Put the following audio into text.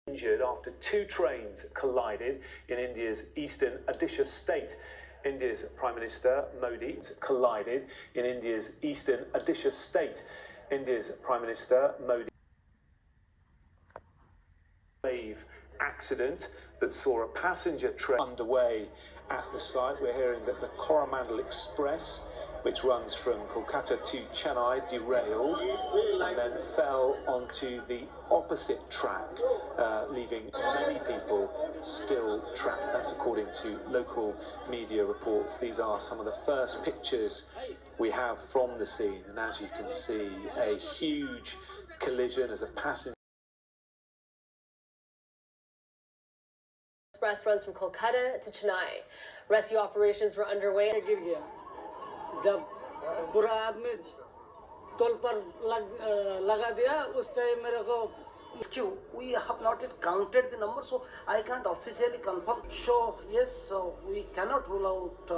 Injured after two trains collided in India's eastern Odisha state. India's Prime Minister Modi collided in India's eastern Odisha state. India's Prime Minister Modi. Grave accident that saw a passenger train underway at the site. We're hearing that the Coromandel Express, which runs from Kolkata to Chennai, derailed and then fell onto the opposite track, leaving many people still trapped. That's according to local media reports. These are some of the first pictures we have from the scene, and as you can see, a huge collision as a passenger Express runs from Kolkata to Chennai. Rescue operations were underway. गिर गया जब पूरा आदमी तोल पर लगा दिया उस टाइम मेरे को we have not yet counted the number, so I can't officially confirm. So yes, we cannot rule out